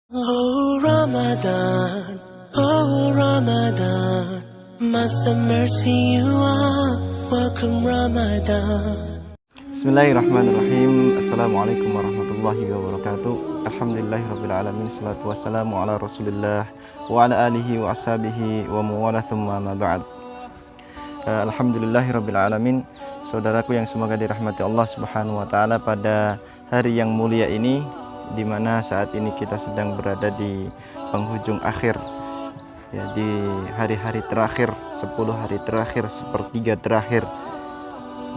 Oh Ramadan, month of mercy you are, welcome Ramadan. Bismillahirrahmanirrahim. Assalamualaikum warahmatullahi wabarakatuh. Alhamdulillahirrabbilalamin. Salatu wassalamu ala rasulillah wa ala alihi wa ashabihi wa muwala thumma ma ba'd. Alhamdulillahirrabbilalamin. Saudaraku yang semoga dirahmati Allah subhanahu wa ta'ala, pada hari yang mulia ini, di mana saat ini kita sedang berada di penghujung akhir, ya, di hari-hari terakhir, 10 hari terakhir, sepertiga terakhir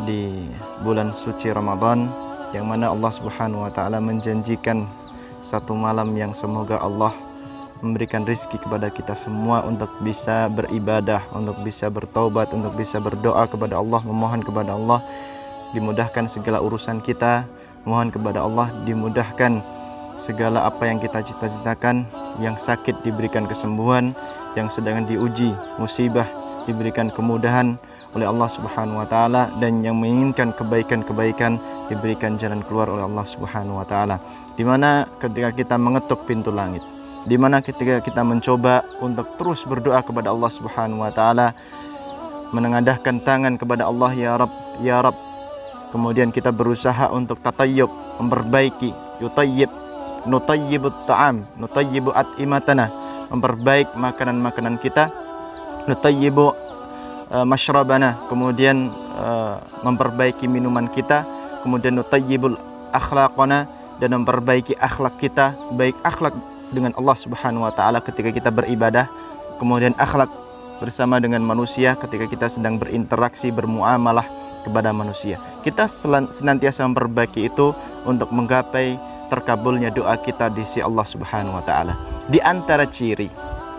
di bulan suci Ramadan, yang mana Allah subhanahu wa ta'ala menjanjikan satu malam yang semoga Allah memberikan rizki kepada kita semua untuk bisa beribadah, untuk bisa bertaubat, untuk bisa berdoa kepada Allah, memohon kepada Allah dimudahkan segala urusan kita, mohon kepada Allah dimudahkan segala apa yang kita cita-citakan, yang sakit diberikan kesembuhan, yang sedang diuji musibah diberikan kemudahan oleh Allah subhanahu wa ta'ala, dan yang menginginkan kebaikan-kebaikan diberikan jalan keluar oleh Allah subhanahu wa ta'ala. Dimana ketika kita mengetuk pintu langit, dimana ketika kita mencoba untuk terus berdoa kepada Allah subhanahu wa ta'ala, menengadahkan tangan kepada Allah, ya Rabb, ya Rabb, kemudian kita berusaha untuk tatayyub, memperbaiki, yutayyib, nutayyibut ta'am, nutayyibu at'imatana, memperbaik makanan-makanan kita, nutayyibu masyrabana, kemudian memperbaiki minuman kita, kemudian nutayyibul akhlaqana, dan memperbaiki akhlak kita, baik akhlak dengan Allah subhanahu wa ta'ala ketika kita beribadah, kemudian akhlak bersama dengan manusia ketika kita sedang berinteraksi, bermuamalah kepada manusia. Kita senantiasa memperbaiki itu untuk menggapai terkabulnya doa kita di sisi Allah subhanahu wa ta'ala. Di antara ciri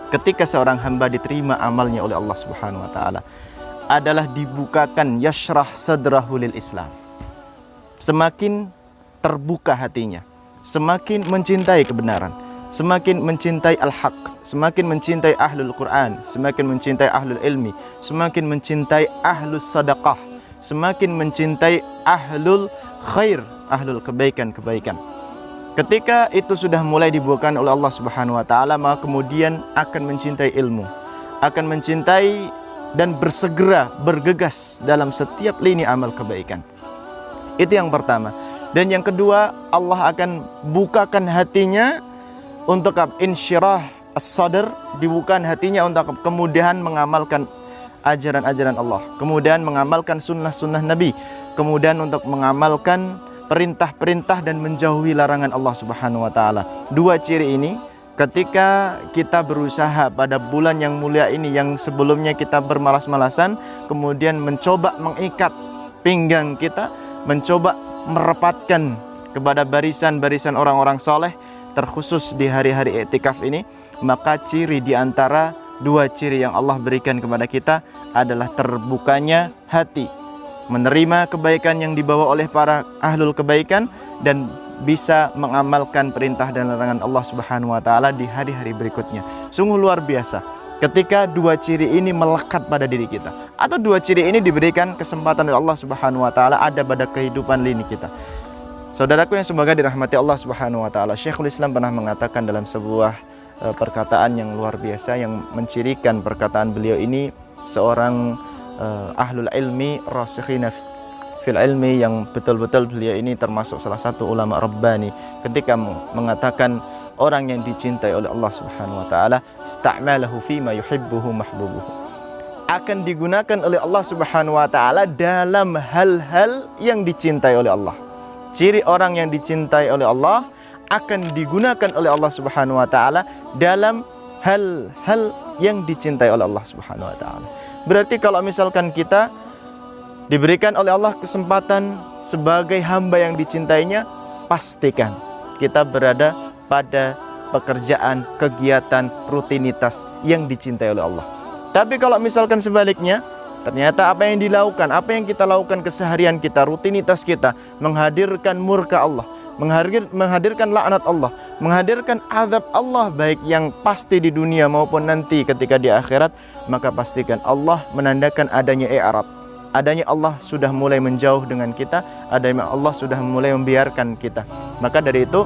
ketika seorang hamba diterima amalnya oleh Allah subhanahu wa ta'ala adalah dibukakan yashrah sadrahu lil Islam. Semakin terbuka hatinya, semakin mencintai kebenaran, semakin mencintai al-haq, semakin mencintai ahlul Quran, semakin mencintai ahlul ilmi, semakin mencintai ahlus sadaqah, semakin mencintai ahlul khair, ahlul kebaikan-kebaikan. Ketika itu sudah mulai dibukakan oleh Allah subhanahu wa ta'ala, maka kemudian akan mencintai ilmu, akan mencintai dan bersegera bergegas dalam setiap lini amal kebaikan. Itu yang pertama. Dan yang kedua, Allah akan bukakan hatinya untuk insyirah as-sadr, dibukakan hatinya untuk kemudahan mengamalkan ajaran-ajaran Allah, kemudian mengamalkan sunnah-sunnah Nabi, kemudian untuk mengamalkan perintah-perintah dan menjauhi larangan Allah subhanahu wa ta'ala. Dua ciri ini ketika kita berusaha pada bulan yang mulia ini, yang sebelumnya kita bermalas-malasan, kemudian mencoba mengikat pinggang kita, mencoba merapatkan kepada barisan-barisan orang-orang soleh, terkhusus di hari-hari i'tikaf ini, maka ciri di antara dua ciri yang Allah berikan kepada kita adalah terbukanya hati, menerima kebaikan yang dibawa oleh para ahlul kebaikan, dan bisa mengamalkan perintah dan larangan Allah subhanahu wa ta'ala di hari-hari berikutnya. Sungguh luar biasa ketika dua ciri ini melekat pada diri kita, atau dua ciri ini diberikan kesempatan oleh Allah subhanahu wa ta'ala ada pada kehidupan lini kita. Saudaraku yang semoga dirahmati Allah subhanahu wa ta'ala, Syekhul Islam pernah mengatakan dalam sebuah perkataan yang luar biasa, yang mencirikan perkataan beliau ini seorang ahlul ilmi rasikhina fil ilmi, yang betul-betul beliau ini termasuk salah satu ulama rabbani, ketika mengatakan orang yang dicintai oleh Allah subhanahu wa ta'ala ista'malahu fima yuhibbuhu mahbubuhu, akan digunakan oleh Allah subhanahu wa ta'ala dalam hal-hal yang dicintai oleh Allah. Ciri orang yang dicintai oleh Allah akan digunakan oleh Allah subhanahu wa ta'ala dalam hal-hal yang dicintai oleh Allah subhanahu wa ta'ala. Berarti kalau misalkan kita diberikan oleh Allah kesempatan sebagai hamba yang dicintainya, pastikan kita berada pada pekerjaan, kegiatan, rutinitas yang dicintai oleh Allah. Tapi kalau misalkan sebaliknya, ternyata apa yang dilakukan, apa yang kita lakukan keseharian kita, rutinitas kita menghadirkan murka Allah, menghadirkan laknat Allah, menghadirkan azab Allah, baik yang pasti di dunia maupun nanti ketika di akhirat, maka pastikan Allah menandakan adanya i'rad, adanya Allah sudah mulai menjauh dengan kita, adanya Allah sudah mulai membiarkan kita. Maka dari itu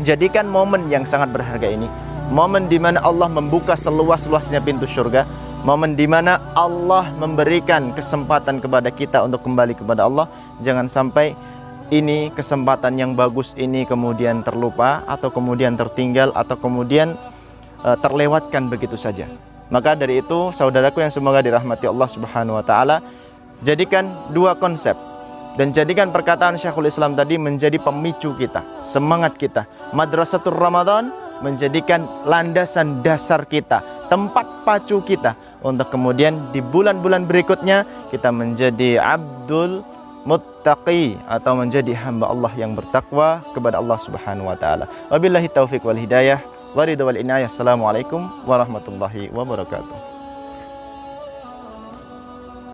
Jadikan momen yang sangat berharga ini momen di mana Allah membuka seluas-luasnya pintu surga, momen di mana Allah memberikan kesempatan kepada kita untuk kembali kepada Allah. Jangan sampai ini kesempatan yang bagus ini kemudian terlupa, atau kemudian tertinggal, atau kemudian terlewatkan begitu saja. Maka dari itu, saudaraku yang semoga dirahmati Allah Subhanahu wa taala, jadikan dua konsep dan jadikan perkataan Syekhul Islam tadi menjadi pemicu kita, semangat kita. Madrasatul Ramadan menjadikan landasan dasar kita, tempat pacu kita untuk kemudian di bulan-bulan berikutnya kita menjadi abdul muttaqi atau menjadi hamba Allah yang bertakwa kepada Allah Subhanahu wa taala. Wabillahi taufik wal hidayah, waridha wal inayah. Assalamualaikum warahmatullahi wabarakatuh.